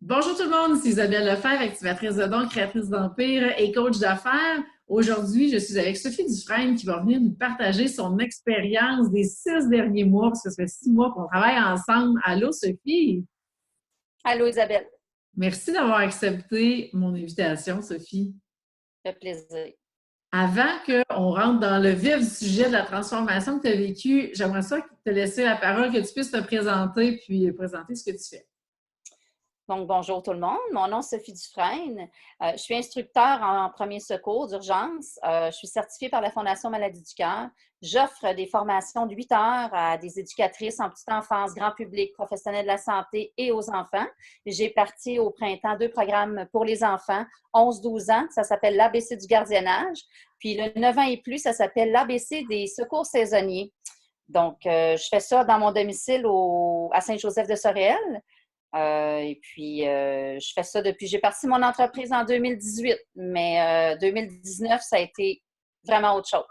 Bonjour tout le monde, c'est Isabelle Lefebvre, activatrice de dons, créatrice d'empire et coach d'affaires. Aujourd'hui, je suis avec Sophie Dufresne qui va venir nous partager son expérience des 6 derniers mois, parce que ça fait 6 mois qu'on travaille ensemble. Allô, Sophie? Allô, Isabelle. Merci d'avoir accepté mon invitation, Sophie. Ça fait plaisir. Avant qu'on rentre dans le vif du sujet de la transformation que tu as vécue, j'aimerais ça te laisser la parole, que tu puisses te présenter puis présenter ce que tu fais. Donc, bonjour tout le monde. Mon nom est Sophie Dufresne. Je suis instructeur en premier secours d'urgence. Je suis certifiée par la Fondation Maladie du cœur. J'offre des formations de 8 heures à des éducatrices en petite enfance, grand public, professionnels de la santé et aux enfants. J'ai parti au printemps 2 programmes pour les enfants, 11-12 ans. Ça s'appelle l'ABC du gardiennage. Puis le 9 ans et plus, ça s'appelle l'ABC des secours saisonniers. Donc, je fais ça dans mon domicile à Saint-Joseph-de-Sorel. Je fais ça depuis, j'ai parti mon entreprise en 2018, mais 2019, ça a été vraiment autre chose.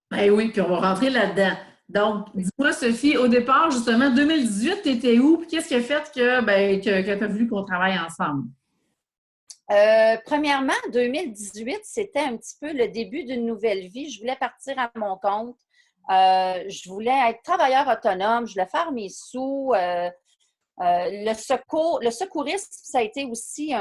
Ben oui, puis on va rentrer là-dedans. Donc, dis-moi, Sophie, au départ, justement, 2018, tu étais où? Puis qu'est-ce qui a fait que tu as voulu qu'on travaille ensemble? Premièrement, 2018, c'était un petit peu le début d'une nouvelle vie. Je voulais partir à mon compte. Je voulais être travailleur autonome. Je voulais faire mes sous. Le secourisme, ça a été aussi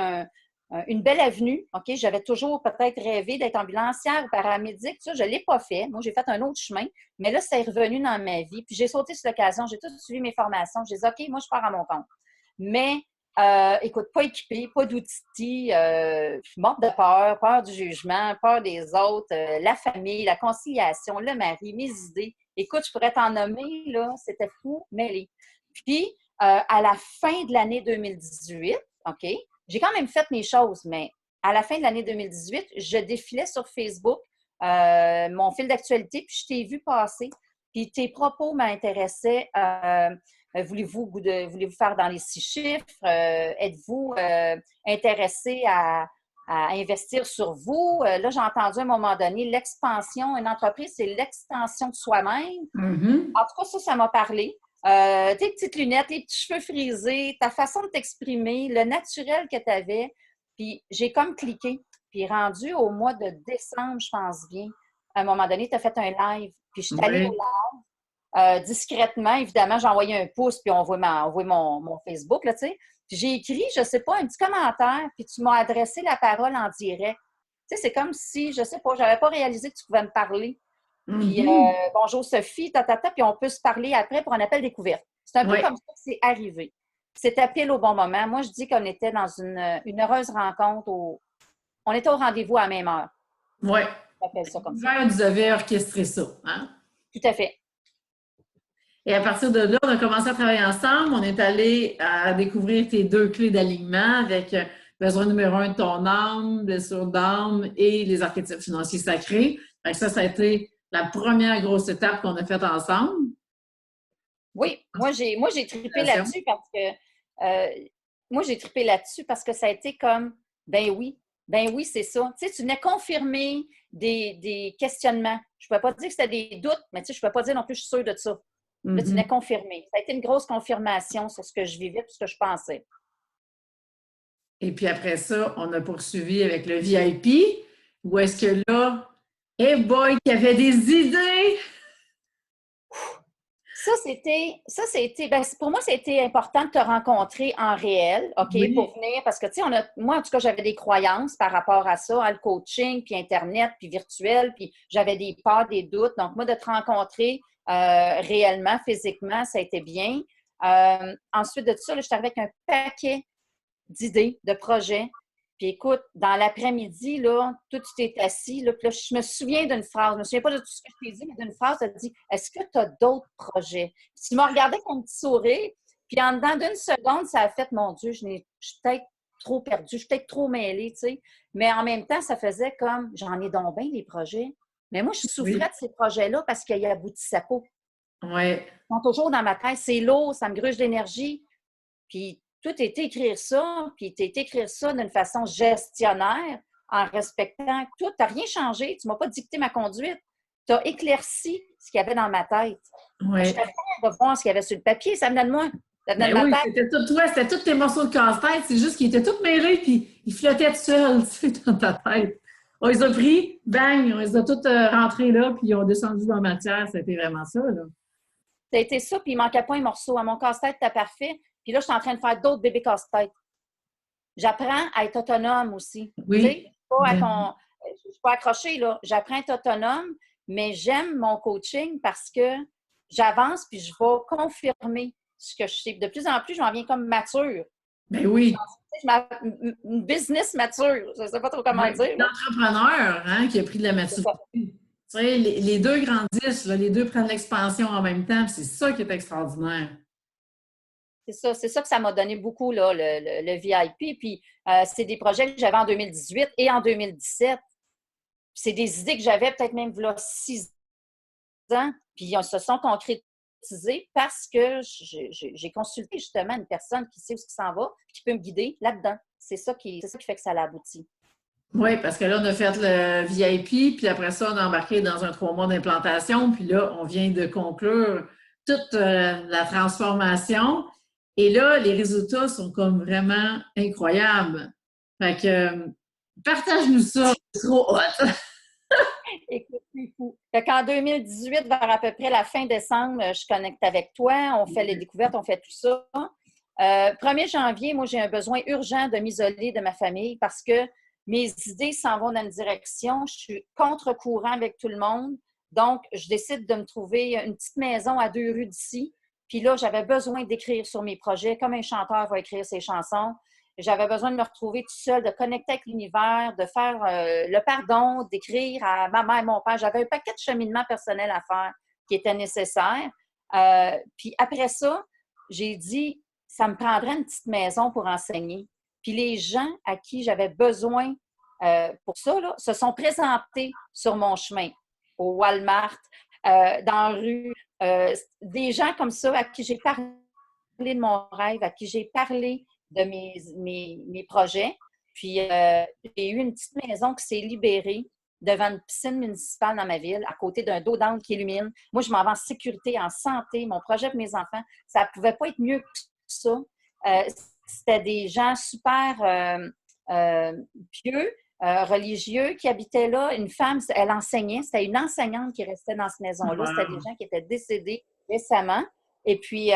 une belle avenue. OK? J'avais toujours peut-être rêvé d'être ambulancière ou paramédic. Ça, je ne l'ai pas fait. Moi, j'ai fait un autre chemin. Mais là, c'est revenu dans ma vie. Puis j'ai sauté sur l'occasion. J'ai tout suivi mes formations. J'ai dit, OK, moi, je pars à mon compte. Mais, écoute, pas équipé, pas d'outils, morte de peur, peur du jugement, peur des autres, la famille, la conciliation, le mari, mes idées. Écoute, je pourrais t'en nommer, là, c'était fou, mêlé. Puis, à la fin de l'année 2018, OK, j'ai quand même fait mes choses, mais à la fin de l'année 2018, je défilais sur Facebook, mon fil d'actualité, puis je t'ai vu passer. Puis tes propos m'intéressaient. Voulez-vous faire dans les 6 chiffres? Êtes-vous intéressé à investir sur vous? Là, j'ai entendu à un moment donné l'expansion. Une entreprise, c'est l'extension de soi-même. Mhm. En tout cas, ça m'a parlé. Tes petites lunettes, tes petits cheveux frisés, ta façon de t'exprimer, le naturel que tu avais. Puis j'ai comme cliqué. Puis rendu au mois de décembre, je pense bien, à un moment donné, tu as fait un live. Puis je suis allée au Oui. live. Discrètement, évidemment, j'ai envoyé un pouce, puis on voit mon Facebook, là, tu sais. Puis j'ai écrit, je ne sais pas, un petit commentaire, puis tu m'as adressé la parole en direct. Tu sais, c'est comme si, je ne sais pas, je n'avais pas réalisé que tu pouvais me parler. Puis Mhm. bonjour Sophie, puis on peut se parler après pour un appel découverte. C'est un peu Oui. comme ça que c'est arrivé. C'était pile au bon moment. Moi, je dis qu'on était dans une heureuse rencontre. On était au rendez-vous à la même heure. Oui. On appelle ça comme ça. L'univers nous avait orchestré ça. Hein? Tout à fait. Et à partir de là, on a commencé à travailler ensemble. On est allé à découvrir tes 2 clés d'alignement avec besoin numéro 1 de ton âme, blessure d'âme et les archétypes financiers sacrés. Fait que ça a été la première grosse étape qu'on a faite ensemble. Oui, moi j'ai trippé là-dessus parce que ça a été comme ben oui, c'est ça. Tu sais, tu venais confirmer des questionnements. Je ne pouvais pas dire que c'était des doutes, mais tu sais, je ne pouvais pas dire non plus je suis sûre de ça. Là, tu venais Mhm. confirmer. Ça a été une grosse confirmation sur ce que je vivais et ce que je pensais. Et puis après ça, on a poursuivi avec le VIP, où est-ce que là, hey boy, qu'il y avait des idées! Ben, pour moi, c'était important de te rencontrer en réel, OK, Oui. pour venir, parce que, tu sais, moi, en tout cas, j'avais des croyances par rapport à ça, le coaching, puis Internet, puis virtuel, puis j'avais des peurs, des doutes. Donc, moi, de te rencontrer réellement, physiquement, ça a été bien. Ensuite de ça, là, je suis arrivée avec un paquet d'idées, de projets. Puis écoute, dans l'après-midi, là, toi, tu t'es assis, là, puis là, je me souviens d'une phrase, je ne me souviens pas de tout ce que je t'ai dit, mais d'une phrase, tu as dit, est-ce que tu as d'autres projets? Puis tu m'as regardé avec un petit sourire, puis en dedans d'une seconde, ça a fait, mon Dieu, je suis peut-être trop perdue, je suis peut-être trop mêlée, tu sais. Mais en même temps, ça faisait comme, j'en ai donc bien des projets. Mais moi, je souffrais Oui. de ces projets-là parce qu'ils aboutissaient pas. Oui. Ils sont toujours dans ma tête, c'est lourd, ça me gruge d'énergie. Puis tout est écrire ça, puis t'es écrire ça d'une façon gestionnaire, en respectant tout. Tu n'as rien changé, tu ne m'as pas dicté ma conduite. Tu as éclairci ce qu'il y avait dans ma tête. Oui. J'étais fière de voir ce qu'il y avait sur le papier. Ça venait de moi. Ça venait de Ben ma oui, tête. c'était tout toi, c'était tous tes morceaux de casse-tête, c'est juste qu'ils étaient tous mêlés, puis ils flottaient tout seuls, tu sais, dans ta tête. On les a pris, bang, on les a tous rentrés là, puis ils ont descendu dans la matière, c'était vraiment ça, là. Ça a été ça, puis il manquait pas un morceau. À mon casse-tête, c'était parfait. Puis là, je suis en train de faire d'autres bébés casse-tête. J'apprends à être autonome aussi. Tu sais, Oui. Ben, je suis pas accrochée, là. J'apprends à être autonome, mais j'aime mon coaching parce que j'avance puis je vais confirmer ce que je sais. De plus en plus, je m'en viens comme mature. ben oui. Une business mature. Je ne sais pas trop comment Ouais. dire. Là. L'entrepreneur, hein, qui a pris de la C'est maturité. ça. Tu sais, les deux grandissent, là, les deux prennent l'expansion en même temps, puis c'est ça qui est extraordinaire. C'est ça que ça m'a donné beaucoup, là, le VIP. Puis, c'est des projets que j'avais en 2018 et en 2017. C'est des idées que j'avais peut-être même là, 6 ans. Puis, ils se sont concrétisés parce que j'ai consulté justement une personne qui sait où ça s'en va, qui peut me guider là-dedans. C'est ça qui fait que ça a abouti. Oui, parce que là, on a fait le VIP, puis après ça, on a embarqué dans un 3 mois d'implantation, puis là, on vient de conclure toute la transformation. Et là, les résultats sont comme vraiment incroyables. Fait que, partage-nous ça, c'est trop hot. Écoute, c'est fou. Fait qu'en 2018, vers à peu près la fin décembre, je connecte avec toi, on fait les découvertes, on fait tout ça. 1er janvier, moi, j'ai un besoin urgent de m'isoler de ma famille parce que mes idées s'en vont dans une direction. Je suis contre-courant avec tout le monde. Donc, je décide de me trouver une petite maison à 2 rues d'ici. Puis là, j'avais besoin d'écrire sur mes projets, comme un chanteur va écrire ses chansons. J'avais besoin de me retrouver tout seul, de connecter avec l'univers, de faire le pardon, d'écrire à ma mère et mon père. J'avais un paquet de cheminement personnel à faire qui était nécessaire. Puis après ça, j'ai dit, ça me prendrait une petite maison pour enseigner. Puis les gens à qui j'avais besoin pour ça, là, se sont présentés sur mon chemin, au Walmart, dans la rue. Des gens comme ça à qui j'ai parlé de mon rêve, à qui j'ai parlé de mes projets. Puis, j'ai eu une petite maison qui s'est libérée devant une piscine municipale dans ma ville, à côté d'un dos d'âne qui illumine. Moi, je m'en vais en sécurité, en santé. Mon projet pour mes enfants, ça ne pouvait pas être mieux que ça. C'était des gens super pieux, religieux qui habitaient là. Une femme, elle enseignait. C'était une enseignante qui restait dans cette maison-là. C'était des gens qui étaient décédés récemment. Et puis,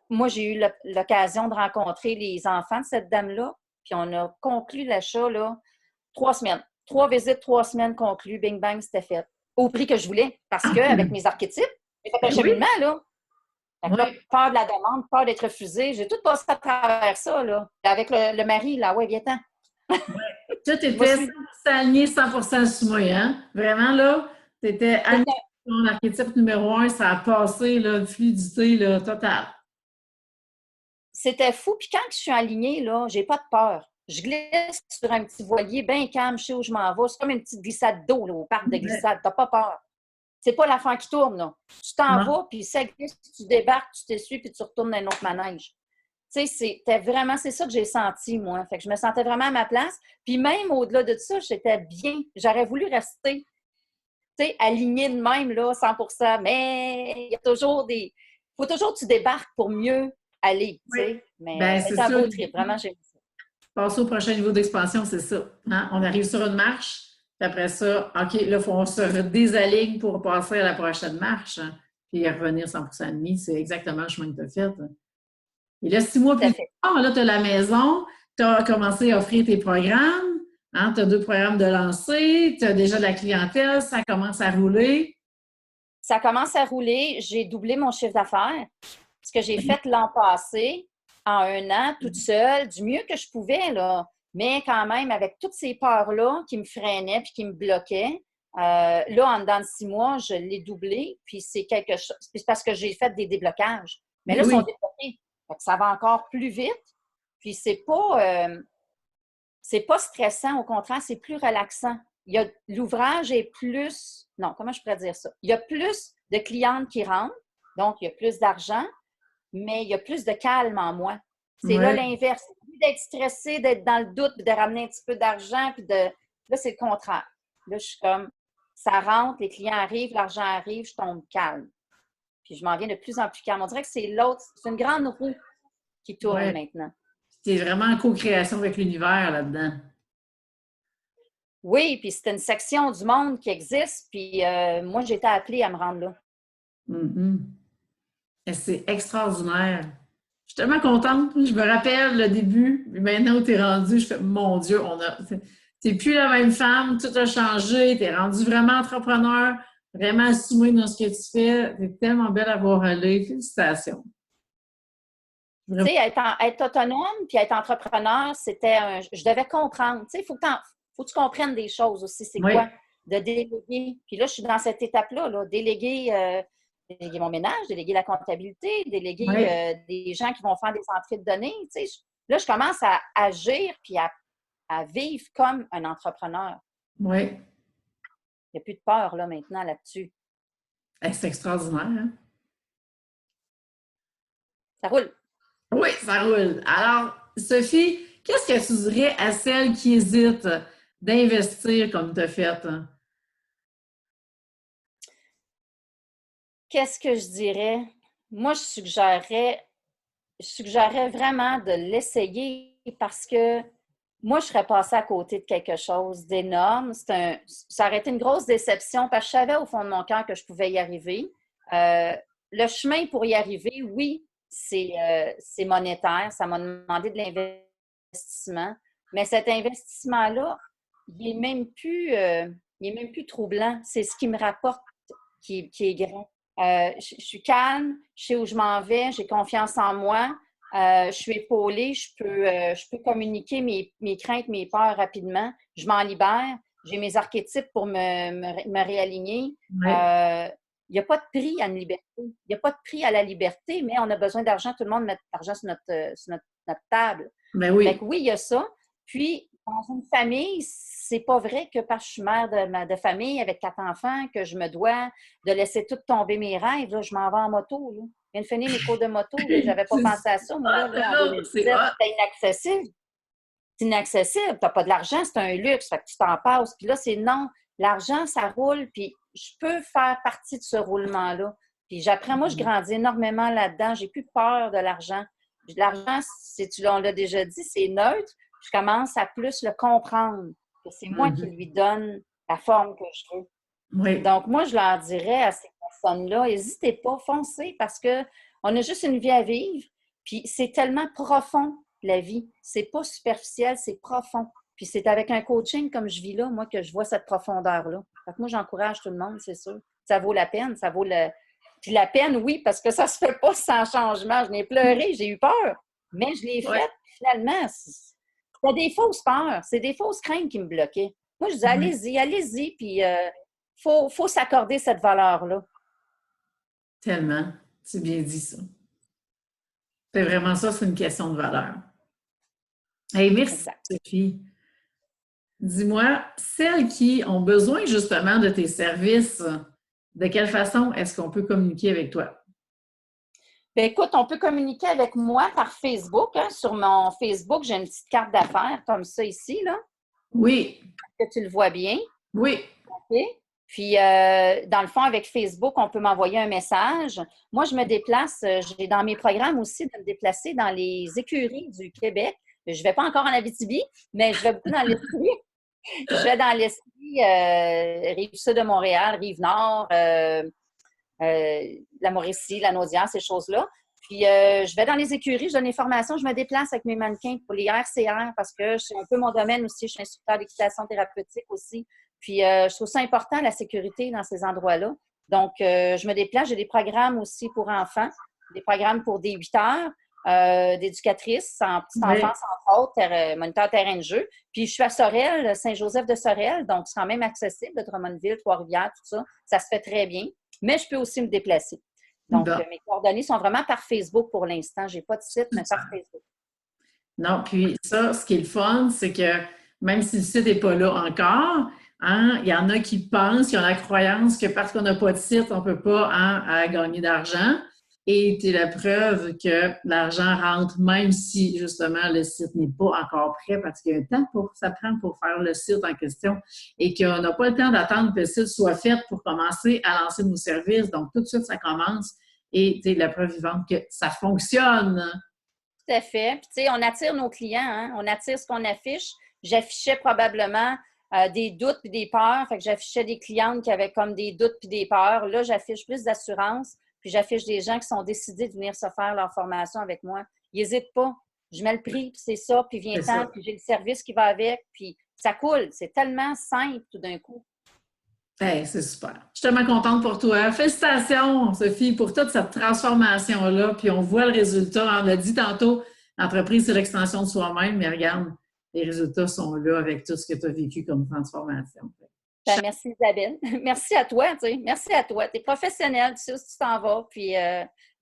moi, j'ai eu l'occasion de rencontrer les enfants de cette dame-là. Puis, on a conclu l'achat, là, 3 semaines. 3 visites, 3 semaines conclues. Bing, bang, c'était fait. Au prix que je voulais. Parce qu'avec mes archétypes, j'ai fait un cheminement, là. Là, peur de la demande, peur d'être refusée. J'ai tout passé à travers ça, là. Avec le mari, là, ouais, viens-t'en. Tout était 100% aligné, 100% sous moi, hein? Vraiment, là, tu étais aligné sur ton archétype numéro 1, ça a passé, là, une fluidité, là, totale. C'était fou. Puis quand je suis alignée, là, j'ai pas de peur. Je glisse sur un petit voilier bien calme, je sais où je m'en vais. C'est comme une petite glissade d'eau, là, au parc de glissade. T'as pas peur. C'est pas l'affaire qui tourne, là. Tu t'en vas, puis ça glisse, tu débarques, tu t'essuies, puis tu retournes dans un autre manège. Tu sais, c'est ça que j'ai senti, moi. Fait que je me sentais vraiment à ma place. Puis même au-delà de ça, j'étais bien. J'aurais voulu rester, tu sais, alignée de même, là, 100%. Mais il y a toujours faut toujours que tu débarques pour mieux aller, tu sais. Mais c'est un beau trip. Vraiment, j'ai aimé ça. Passer au prochain niveau d'expansion, c'est ça. Hein? On arrive sur une marche, puis après ça, OK, là, il faut qu'on se désaligne pour passer à la prochaine marche, hein, puis revenir 100% demi. C'est exactement le chemin que tu as fait. Hein. Et là, 6 mois plus tard, là, tu as la maison, tu as commencé à offrir tes programmes, hein, tu as 2 programmes de lancer, tu as déjà de la clientèle, ça commence à rouler. Ça commence à rouler. J'ai doublé mon chiffre d'affaires. Ce que j'ai fait l'an passé, en 1 an, toute seule, du mieux que je pouvais, là. Mais quand même, avec toutes ces peurs-là qui me freinaient puis qui me bloquaient, là, en dedans de 6 mois, je l'ai doublé. Puis c'est quelque chose. C'est parce que j'ai fait des déblocages. Mais là, ils sont débloqués. Ça va encore plus vite. Puis c'est pas stressant, au contraire, c'est plus relaxant. L'ouvrage est plus. Non, comment je pourrais dire ça? Il y a plus de clientes qui rentrent, donc il y a plus d'argent, mais il y a plus de calme en moi. C'est là l'inverse. Au lieu d'être stressée, d'être dans le doute, puis de ramener un petit peu d'argent, puis là, c'est le contraire. Là, je suis comme, ça rentre, les clients arrivent, l'argent arrive, je tombe calme. Puis je m'en viens de plus en plus calme. On dirait que c'est l'autre, c'est une grande roue. qui tourne Ouais. maintenant. Tu es vraiment en co-création avec l'univers là-dedans. Oui, puis c'est une section du monde qui existe, puis moi, j'ai été appelée à me rendre là. Mhm. Et c'est extraordinaire. Je suis tellement contente. Je me rappelle le début, puis maintenant où tu es rendu, je fais, mon Dieu, t'es plus la même femme, tout a changé, tu es rendu vraiment entrepreneur, vraiment assumé dans ce que tu fais. Tu es tellement belle à voir aller. Félicitations. Tu Vraiment. sais, être autonome puis être entrepreneur, je devais comprendre. Tu sais, faut que tu comprennes des choses aussi. C'est Oui, quoi? De déléguer. Puis là, je suis dans cette étape-là, là. Déléguer mon ménage, déléguer la comptabilité, déléguer oui, des gens qui vont faire des entrées de données. Tu sais, là, je commence à agir puis à vivre comme un entrepreneur. oui. Il n'y a plus de peur, là, maintenant, là-dessus. C'est extraordinaire, hein? Ça roule. Oui, ça roule. Alors, Sophie, qu'est-ce que tu dirais à celles qui hésitent d'investir comme tu as fait? Qu'est-ce que je dirais? Moi, je suggérerais vraiment de l'essayer parce que moi, je serais passée à côté de quelque chose d'énorme. Ça aurait été une grosse déception parce que je savais au fond de mon cœur que je pouvais y arriver. Euh, le chemin pour y arriver, oui, c'est monétaire. Ça m'a demandé de l'investissement. Mais cet investissement-là, il est même plus troublant. C'est ce qui me rapporte qui est grand. Je suis calme, je sais où je m'en vais, j'ai confiance en moi, je suis épaulée, je peux communiquer mes craintes, mes peurs rapidement, je m'en libère, j'ai mes archétypes pour me réaligner. Oui, Il n'y a pas de prix à une liberté. Il n'y a pas de prix à la liberté, mais on a besoin d'argent. Tout le monde met de l'argent sur notre table. ben Fait oui. que oui, il y a ça. Puis, dans une famille, c'est pas vrai que parce que je suis mère de famille avec 4 enfants, que je me dois de laisser tout tomber mes rêves. Là, je m'en vais en moto. Là. Je viens de finir mes cours de moto. Là. J'avais pas C'est pensé à ça. Moi, là, en c'est 2017, hot. c'était inaccessible. C'est inaccessible. Tu n'as pas de l'argent, c'est un luxe. Fait que tu t'en passes. Puis là, c'est non. L'argent, ça roule. Puis je peux faire partie de ce roulement-là. Puis j'apprends. Moi, je grandis énormément là-dedans. J'ai plus peur de l'argent. L'argent, on l'a déjà dit, c'est neutre. Je commence à plus le comprendre. Que c'est moi qui Mhm. lui donne la forme que je veux. Oui, Donc, moi, je leur dirais à ces personnes-là, n'hésitez pas, foncez parce qu'on a juste une vie à vivre. Puis c'est tellement profond, la vie. C'est pas superficiel, c'est profond. Puis c'est avec un coaching comme je vis là, moi, que je vois cette profondeur-là. Fait que moi, j'encourage tout le monde, c'est sûr. Ça vaut la peine, ça vaut le. Puis la peine, oui, parce que ça se fait pas sans changement. Je n'ai pleuré, j'ai eu peur, mais je l'ai oui, faite. Finalement, c'était des fausses peurs, c'est des fausses craintes qui me bloquaient. Moi, je dis, oui, allez-y, allez-y, puis faut s'accorder cette valeur-là. tellement. C'est bien dit ça. C'est vraiment ça, c'est une question de valeur. Hey, merci, Exact. Sophie. Dis-moi, celles qui ont besoin justement de tes services, de quelle façon est-ce qu'on peut communiquer avec toi? Bien, écoute, on peut communiquer avec moi par Facebook. Hein. Sur mon Facebook, j'ai une petite carte d'affaires comme ça ici, là, Oui, que tu le vois bien. oui, OK? Puis, dans le fond, avec Facebook, on peut m'envoyer un message. Moi, je me déplace, j'ai dans mes programmes aussi de me déplacer dans les écuries du Québec. Je ne vais pas encore en Abitibi, mais je vais beaucoup dans l'Estrie. Je vais dans l'Estrie, Rive-Sud de Montréal, Rive-Nord, la Mauricie, la Naudière, ces choses-là. Puis, je vais dans les écuries, je donne des formations, je me déplace avec mes mannequins pour les RCR parce que c'est un peu mon domaine aussi. Je suis instructeur d'équitation thérapeutique aussi. Puis, je trouve ça important, la sécurité dans ces endroits-là. Donc, je me déplace. J'ai des programmes aussi pour enfants, des programmes pour des 8 heures, d'éducatrices en petite oui. enfance, entre autres, moniteur terrain de jeu. Puis, je suis à Sorel, Saint-Joseph de Sorel, donc c'est quand même accessible, de Drummondville, Trois-Rivières, tout ça. Ça se fait très bien. Mais je peux aussi me déplacer. Donc, Bon, mes coordonnées sont vraiment par Facebook pour l'instant. Je n'ai pas de site, mais par Facebook. non, puis ça, ce qui est le fun, c'est que même si le site n'est pas là encore, hein, il y en a qui pensent, qui ont la croyance que parce qu'on n'a pas de site, on ne peut pas gagner d'argent. Et tu es la preuve que l'argent rentre même si justement le site n'est pas encore prêt parce qu'il y a un temps pour ça prend pour faire le site en question et qu'on n'a pas le temps d'attendre que le site soit fait pour commencer à lancer nos services. Donc tout de suite, ça commence et tu es la preuve vivante que ça fonctionne. à fait. Puis, tu sais, on attire nos clients, hein? On attire ce qu'on affiche. J'affichais probablement des doutes puis des peurs. Fait que j'affichais des clientes qui avaient comme des doutes puis des peurs. Là, j'affiche plus d'assurance, puis j'affiche des gens qui sont décidés de venir se faire leur formation avec moi. Ils n'hésitent pas. Je mets le prix, puis c'est ça, puis viens-t'en, puis j'ai le service qui va avec, puis ça coule. C'est tellement simple tout d'un coup. Hey, c'est super. Je suis tellement contente pour toi. Félicitations, Sophie, pour toute cette transformation-là. Puis on voit le résultat. On l'a dit tantôt, l'entreprise, c'est l'extension de soi-même, mais regarde, les résultats sont là avec tout ce que tu as vécu comme transformation. Ben, merci Isabelle. Merci à toi, tu sais. Merci à toi. Tu es professionnelle, tu sais où tu t'en vas. Puis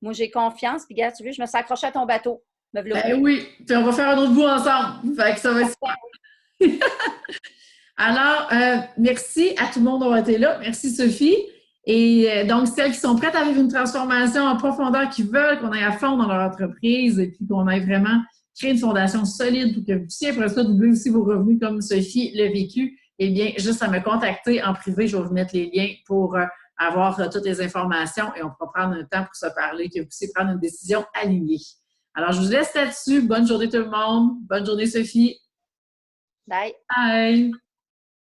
moi, j'ai confiance. Puis regarde, tu veux, je me suis accrochée à ton bateau. Me voilà. Ben oui, puis on va faire un autre bout ensemble. Fait que ça va être super. Alors, merci à tout le monde d'avoir été là. Merci, Sophie. Et donc, celles qui sont prêtes à vivre une transformation en profondeur, qui veulent qu'on aille à fond dans leur entreprise et puis qu'on aille vraiment créer une fondation solide pour que vous puissiez, après ça, doubler aussi vos revenus comme Sophie l'a vécu, eh bien, juste à me contacter en privé. Je vais vous mettre les liens pour avoir toutes les informations et on pourra prendre un temps pour se parler, que vous puissiez prendre une décision alignée. Alors, je vous laisse là-dessus. Bonne journée tout le monde. Bonne journée, Sophie. Bye. Bye.